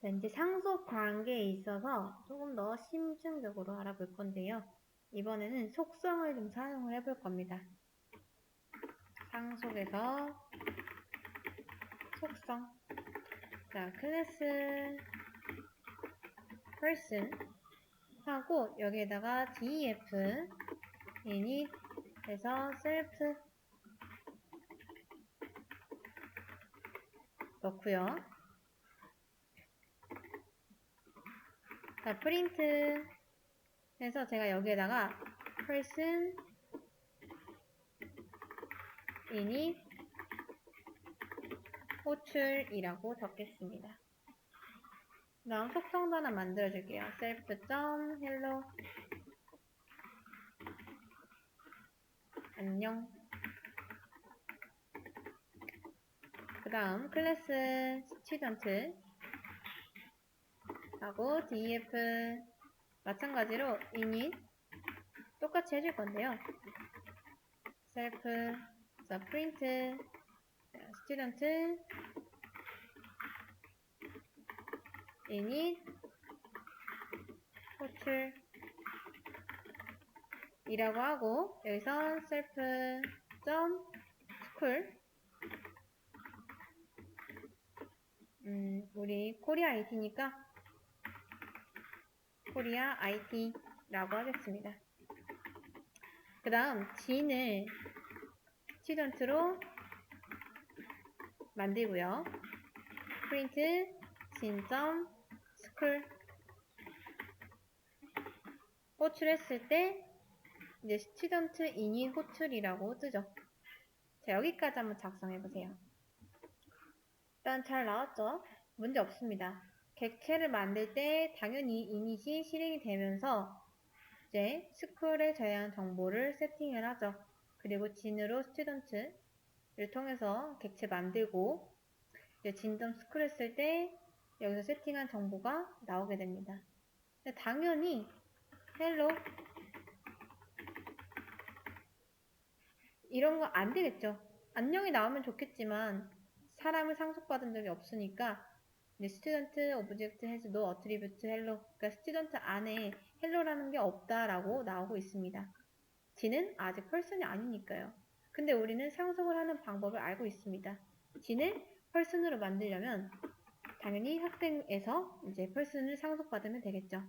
이제 상속 관계에 있어서 조금 더 심층적으로 알아볼 건데요. 이번에는 속성을 좀 사용을 해볼 겁니다. 상속에서 속성. 자, 클래스 person 하고 여기에다가 def init 해서 self 넣고요. 자, print 해서 제가 여기에다가 person init 호출이라고 적겠습니다. 다음 속성도 하나 만들어줄게요. self.hello 안녕. 그 다음 클래스 student 하고 def 마찬가지로 init 똑같이 해줄 건데요. self print student init 호출 이라고 하고 여기서 self.school 우리 코리아 IT니까 코리아 IT라고 하겠습니다. 그 다음 진을 student로 만들고요. print 진.school 호출했을 때 이제 student init 호출이라고 뜨죠. 자, 여기까지 한번 작성해보세요. 일단 잘 나왔죠? 문제 없습니다. 객체를 만들 때 당연히 init이 실행이 되면서 이제 스쿨에 저해한 정보를 세팅을 하죠. 그리고 진으로 student를 통해서 객체 만들고 이제 진.school 했을 때 여기서 세팅한 정보가 나오게 됩니다. 근데 당연히 hello 이런 거 안 되겠죠. 안녕이 나오면 좋겠지만 사람을 상속받은 적이 없으니까 이제 student object has no attribute hello 그러니까 student 안에 hello라는 게 없다라고 나오고 있습니다. 진은 아직 person이 아니니까요. 근데 우리는 상속을 하는 방법을 알고 있습니다. 진을 person으로 만들려면 당연히 학생에서 이제 person을 상속받으면 되겠죠.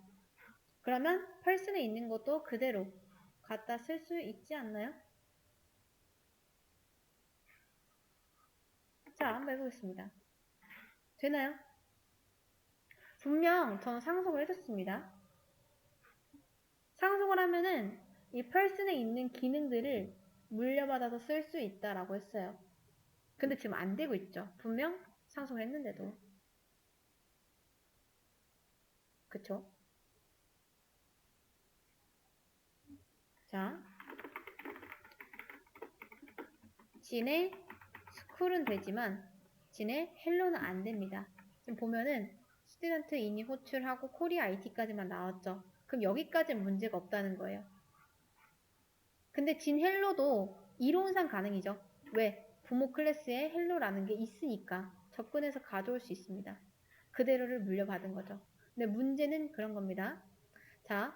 그러면 person에 있는 것도 그대로 갖다 쓸 수 있지 않나요? 자, 한번 해보겠습니다. 되나요? 분명 저는 상속을 해줬습니다. 상속을 하면은 이 person에 있는 기능들을 물려받아서 쓸 수 있다라고 했어요. 근데 지금 안 되고 있죠. 분명 상속을 했는데도. 그쵸? 자, 진의 스쿨은 되지만 진의 헬로는 안 됩니다. 지금 보면은 스튜던트 이니 호출하고 코리아 IT까지만 나왔죠. 그럼 여기까지는 문제가 없다는 거예요. 근데 진 헬로도 이론상 가능이죠. 왜? 부모 클래스에 헬로라는 게 있으니까 접근해서 가져올 수 있습니다. 그대로를 물려받은 거죠. 근데 문제는 그런 겁니다. 자,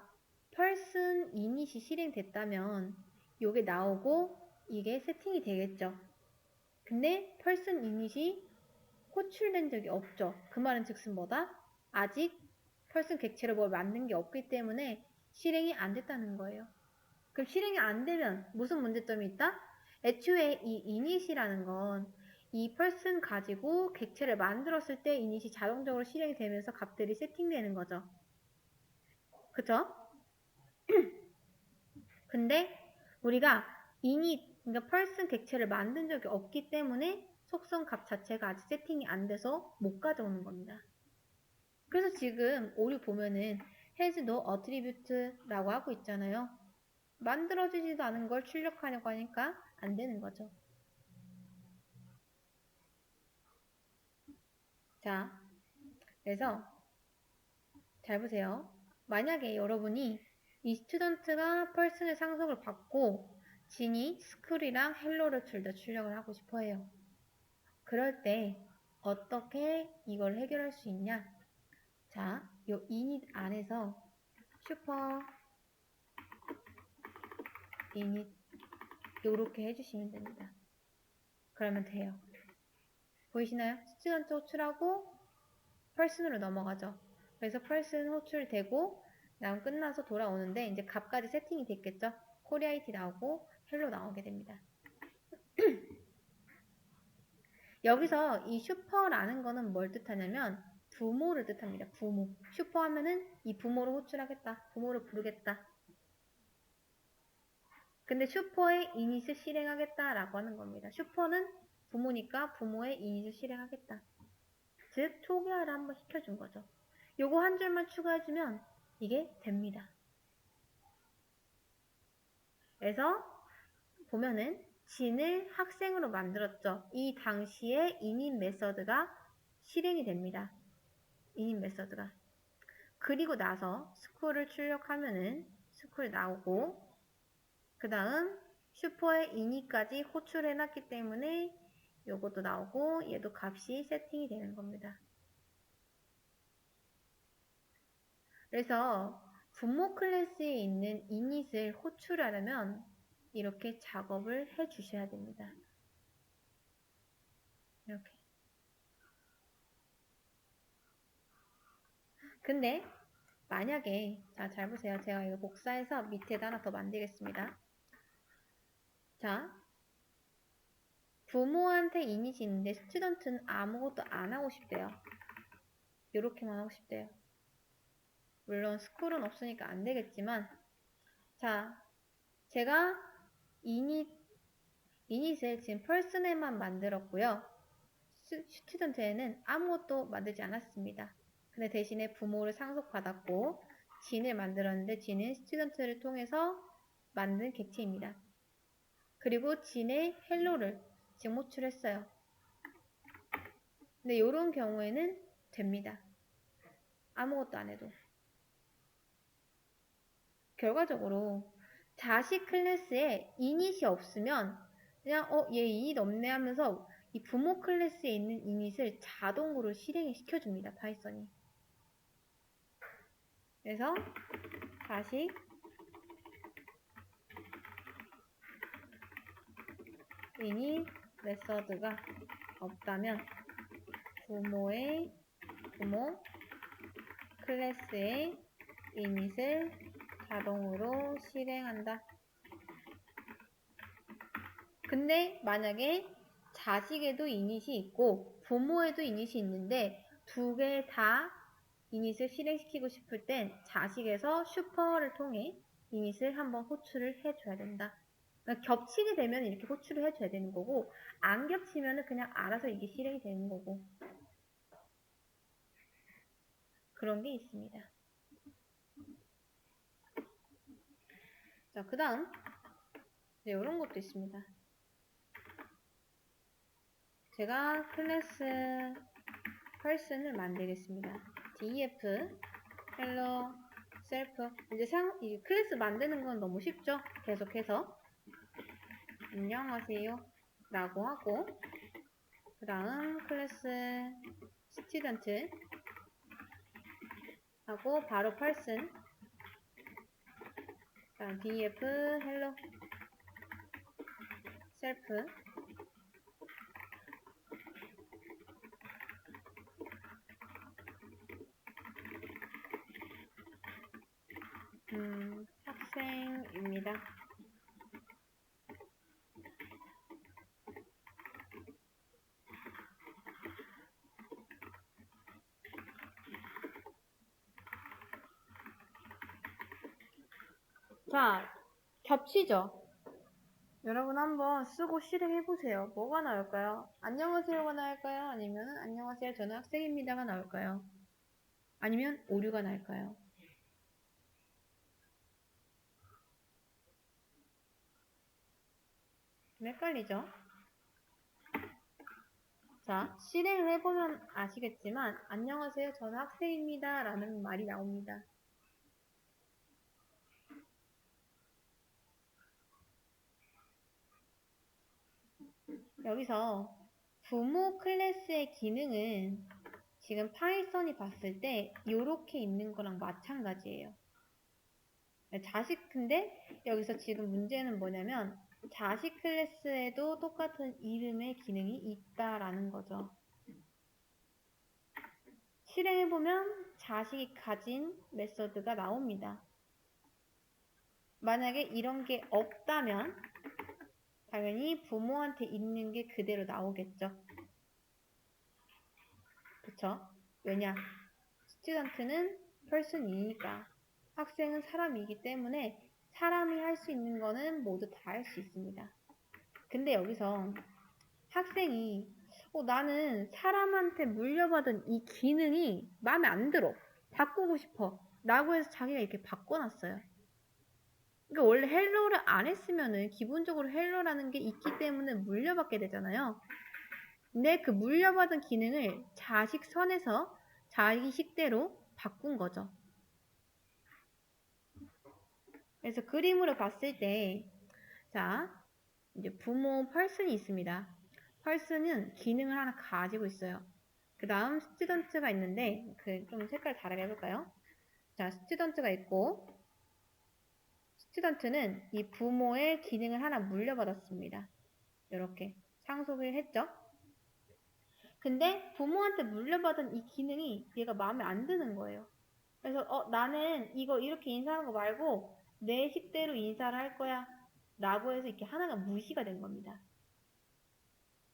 person init이 실행됐다면 요게 나오고 이게 세팅이 되겠죠. 근데 person init이 호출된 적이 없죠. 그 말은 즉슨 뭐다? 아직 person 객체로 뭘 만든 게 없기 때문에 실행이 안 됐다는 거예요. 그럼 실행이 안 되면 무슨 문제점이 있다? 애초에 이 init이라는 건 이 person 가지고 객체를 만들었을 때 init이 자동적으로 실행이 되면서 값들이 세팅되는 거죠. 그쵸? 근데 우리가 init, 그러니까 person 객체를 만든 적이 없기 때문에 속성 값 자체가 아직 세팅이 안 돼서 못 가져오는 겁니다. 그래서 지금 오류 보면은 has no attribute라고 하고 있잖아요. 만들어지지도 않은 걸 출력하려고 하니까 안 되는 거죠. 자, 그래서 잘 보세요. 만약에 여러분이 이 스튜던트가 person의 상속을 받고 진이 school이랑 hello를 둘 다 출력을 하고 싶어 해요. 그럴 때 어떻게 이걸 해결할 수 있냐? 자, 요 init 안에서 슈퍼 init 요렇게 해주시면 됩니다. 그러면 돼요. 보이시나요? 스튜던트 호출하고 person으로 넘어가죠. 그래서 person 호출되고 다음 끝나서 돌아오는데 이제 값까지 세팅이 됐겠죠? 코리아 IT 나오고 헬로 나오게 됩니다. 여기서 이 슈퍼라는 거는 뭘 뜻하냐면 부모를 뜻합니다. 부모. 슈퍼 하면은 이 부모를 호출하겠다. 부모를 부르겠다. 근데 슈퍼의 이닛을 실행하겠다라고 하는 겁니다. 슈퍼는 부모니까 부모의 이닛을 실행하겠다. 즉 초기화를 한번 시켜준 거죠. 요거 한 줄만 추가해주면 이게 됩니다. 그래서 보면은 진을 학생으로 만들었죠. 이 당시에 init 메서드가 실행이 됩니다. init 메서드가. 그리고 나서 스쿨을 출력하면은 스쿨 나오고 그 다음 슈퍼의 init까지 호출해놨기 때문에 요것도 나오고 얘도 값이 세팅이 되는 겁니다. 그래서 부모 클래스에 있는 init을 호출하려면 이렇게 작업을 해 주셔야 됩니다. 이렇게. 근데 만약에 자, 잘 보세요. 제가 이거 복사해서 밑에다 하나 더 만들겠습니다. 자, 부모한테 init이 있는데 스튜던트는 아무것도 안 하고 싶대요. 이렇게만 하고 싶대요. 물론 스쿨은 없으니까 안 되겠지만 자, 제가 init을 지금 person에만 만들었고요. 스튜던트에는 아무것도 만들지 않았습니다. 근데 대신에 부모를 상속받았고 진을 만들었는데 진은 스튜던트를 통해서 만든 객체입니다. 그리고 진의 헬로를 지금 호출했어요. 근데 이런 경우에는 됩니다. 아무것도 안 해도. 결과적으로 자식 클래스에 init이 없으면 그냥 얘 init 없네 하면서 이 부모 클래스에 있는 init을 자동으로 실행을 시켜줍니다. 파이썬이. 그래서 자식 init 메서드가 없다면 부모 클래스의 init을 자동으로 실행한다. 근데 만약에 자식에도 init이 있고 부모에도 init이 있는데 두 개 다 init을 실행시키고 싶을 땐 자식에서 슈퍼를 통해 init을 한번 호출을 해줘야 된다. 그러니까 겹치게 되면 이렇게 호출을 해줘야 되는 거고 안 겹치면 그냥 알아서 이게 실행이 되는 거고 그런 게 있습니다. 자, 그 다음 이런 것도 있습니다. 제가 클래스 person을 만들겠습니다. def hello self 이제 이 클래스 만드는 건 너무 쉽죠? 계속해서 안녕하세요 라고 하고 그 다음 클래스 student 하고 바로 person 그다음 def hello self 학생입니다. 자, 겹치죠? 여러분 한번 쓰고 실행해보세요. 뭐가 나올까요? 안녕하세요가 나올까요? 아니면 안녕하세요 저는 학생입니다가 나올까요? 아니면 오류가 날까요? 헷갈리죠? 자, 실행을 해보면 아시겠지만 안녕하세요 저는 학생입니다 라는 말이 나옵니다. 여기서 부모 클래스의 기능은 지금 파이썬이 봤을 때 요렇게 있는 거랑 마찬가지예요. 근데 여기서 지금 문제는 뭐냐면 자식 클래스에도 똑같은 이름의 기능이 있다라는 거죠. 실행해보면 자식이 가진 메서드가 나옵니다. 만약에 이런 게 없다면 당연히 부모한테 있는 게 그대로 나오겠죠. 그쵸? 왜냐? 스튜던트는 person이니까 학생은 사람이기 때문에 사람이 할 수 있는 거는 모두 다 할 수 있습니다. 근데 여기서 학생이 나는 사람한테 물려받은 이 기능이 마음에 안 들어. 바꾸고 싶어. 라고 해서 자기가 이렇게 바꿔놨어요. 그러니까 원래 헬로를 안 했으면은 기본적으로 헬로라는 게 있기 때문에 물려받게 되잖아요. 근데 그 물려받은 기능을 자식 선에서 자기 식대로 바꾼 거죠. 그래서 그림으로 봤을 때, 자, 이제 부모 펄슨이 있습니다. 펄슨은 기능을 하나 가지고 있어요. 그 다음 스튜던트가 있는데, 좀 색깔 다르게 해볼까요? 자, 스튜던트가 있고, 스튜던트는 이 부모의 기능을 하나 물려받았습니다. 이렇게 상속을 했죠. 근데 부모한테 물려받은 이 기능이 얘가 마음에 안 드는 거예요. 그래서 나는 이거 이렇게 인사하는 거 말고 내 식대로 인사를 할 거야 라고 해서 이렇게 하나가 무시가 된 겁니다.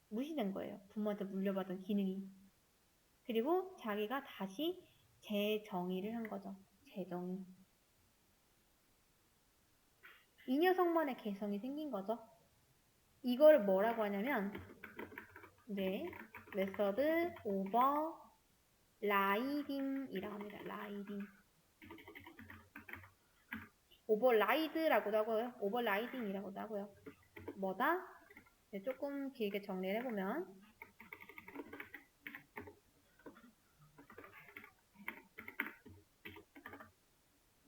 무시된 거예요. 부모한테 물려받은 기능이. 그리고 자기가 다시 재정의를 한 거죠. 재정의. 이 녀석만의 개성이 생긴 거죠. 이걸 뭐라고 하냐면 이제 메서드 오버 라이딩이라고 합니다. 라이딩. 오버라이드라고도 하고요. 오버라이딩이라고도 하고요. 뭐다? 조금 길게 정리를 해보면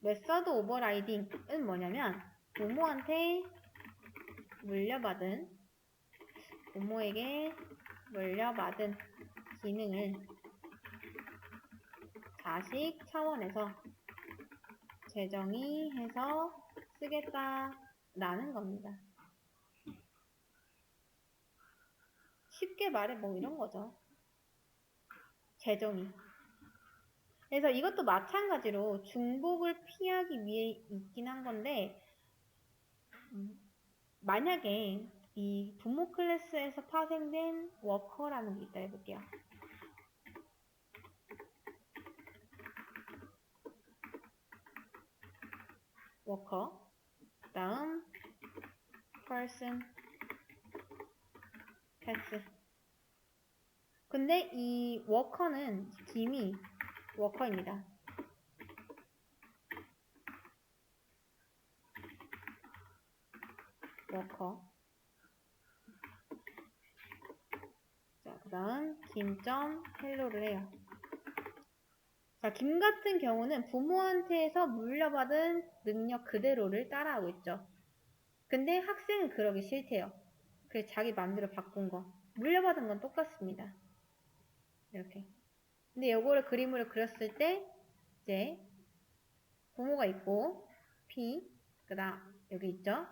메서드 오버라이딩은 뭐냐면 부모에게 물려받은 기능을 자식 차원에서 재정의해서 쓰겠다라는 겁니다. 쉽게 말해 뭐 이런 거죠. 재정의. 그래서 이것도 마찬가지로 중복을 피하기 위해 있긴 한 건데 만약에 이 부모 클래스에서 파생된 워커라는 게 있다 해볼게요. 워커 다음 person 패스. 근데 이 워커는 김이 워커입니다. 워커. 자, 그 다음 김점 헬로를 해요. 자, 김 같은 경우는 부모한테서 물려받은 능력 그대로를 따라하고 있죠. 근데 학생은 그러기 싫대요. 그래서 자기 마음대로 바꾼 거. 물려받은 건 똑같습니다. 이렇게. 근데 요거를 그림으로 그렸을 때 이제 부모가 있고 P 그 다음 여기 있죠.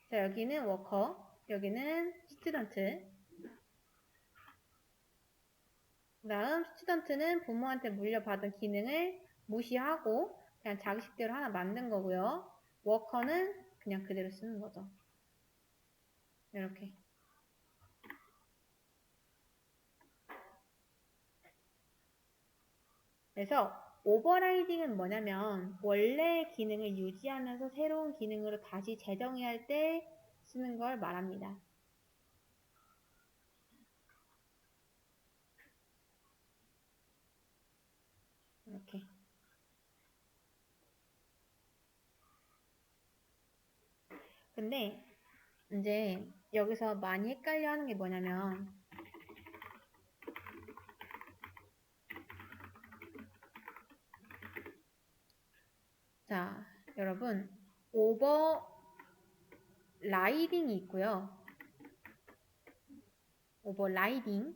자, 여기는 워커, 여기는 스튜던트. 그 다음 스튜던트는 부모한테 물려받은 기능을 무시하고 그냥 자기식대로 하나 만든 거고요. 워커는 그냥 그대로 쓰는 거죠. 이렇게. 그래서 오버라이딩은 뭐냐면 원래 기능을 유지하면서 새로운 기능으로 다시 재정의할 때 쓰는 걸 말합니다. 이렇게. 근데 이제 여기서 많이 헷갈려 하는 게 뭐냐면 자, 여러분 오버라이딩이 있고요. 오버라이드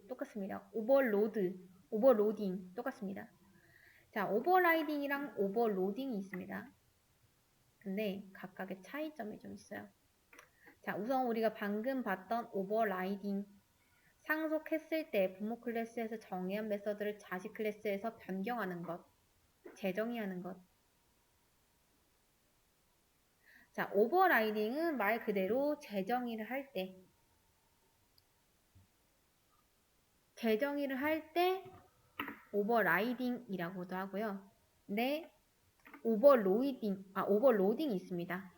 똑같습니다. 오버로딩 똑같습니다. 자, 오버라이딩이랑 오버로딩이 있습니다. 근데 각각의 차이점이 좀 있어요. 자, 우선 우리가 방금 봤던 오버라이딩. 상속했을 때 부모 클래스에서 정의한 메서드를 자식 클래스에서 변경하는 것, 재정의하는 것. 자, 오버라이딩은 말 그대로 재정의를 할 때, 오버라이딩이라고도 하고요. 근데 오버로딩이 있습니다.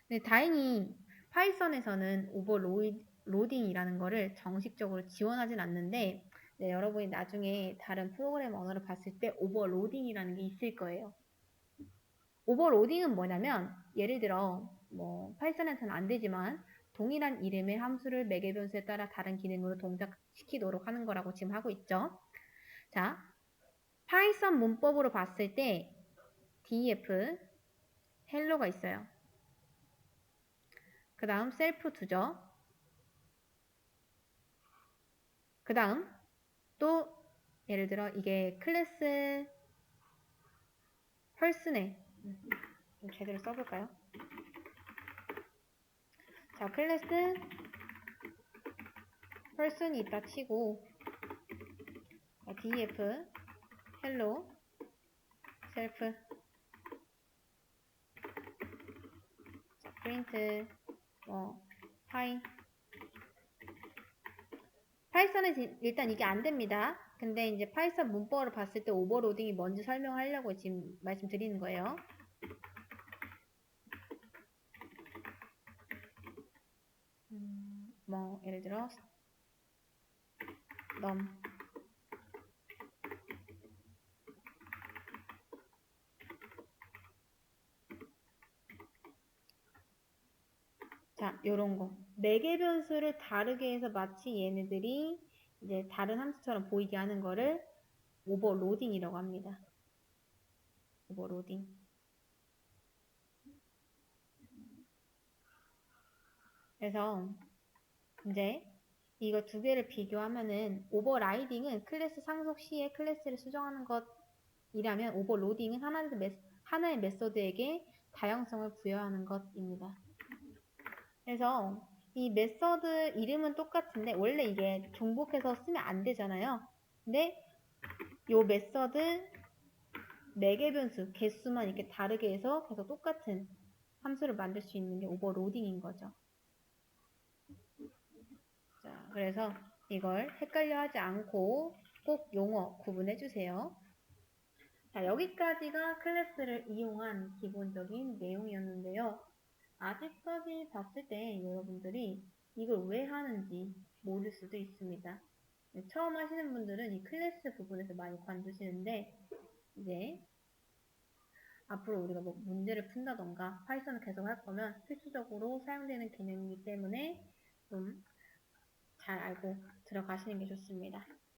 네, 다행히 파이썬에서는 오버로딩이라는 거를 정식적으로 지원하진 않는데, 네, 여러분이 나중에 다른 프로그램 언어를 봤을 때 오버로딩이라는 게 있을 거예요. 오버로딩은 뭐냐면, 예를 들어 뭐 파이썬에서는 안 되지만 동일한 이름의 함수를 매개 변수에 따라 다른 기능으로 동작시키도록 하는 거라고 지금 하고 있죠. 자, 파이썬 문법으로 봤을 때 def 헬로가 있어요. 그 다음 셀프 두죠. 그 다음 또 예를 들어 이게 클래스 펄슨에 좀 제대로 써볼까요? 자, 클래스 펄슨이 있다 치고 def hello self print 파이썬은 일단 이게 안 됩니다. 근데 이제 파이썬 문법으로 봤을 때 오버로딩이 뭔지 설명하려고 지금 말씀드리는 거예요. 뭐 예를 들어 num 자, 요런 거. 4개 변수를 다르게 해서 마치 얘네들이 이제 다른 함수처럼 보이게 하는 거를 오버로딩이라고 합니다. 오버로딩. 그래서 이제 이거 두 개를 비교하면은 오버라이딩은 클래스 상속 시에 클래스를 수정하는 것이라면 오버로딩은 하나의 메서드에게 다양성을 부여하는 것입니다. 그래서 이 메서드 이름은 똑같은데 원래 이게 중복해서 쓰면 안 되잖아요. 근데 요 메서드 4개 변수 개수만 이렇게 다르게 해서 계속 똑같은 함수를 만들 수 있는 게 오버로딩인 거죠. 자, 그래서 이걸 헷갈려 하지 않고 꼭 용어 구분해 주세요. 자, 여기까지가 클래스를 이용한 기본적인 내용이었는데요. 아직까지 봤을 때 여러분들이 이걸 왜 하는지 모를 수도 있습니다. 처음 하시는 분들은 이 클래스 부분에서 많이 관두시는데 이제 앞으로 우리가 뭐 문제를 푼다던가 파이썬을 계속 할 거면 필수적으로 사용되는 개념이기 때문에 좀 잘 알고 들어가시는 게 좋습니다.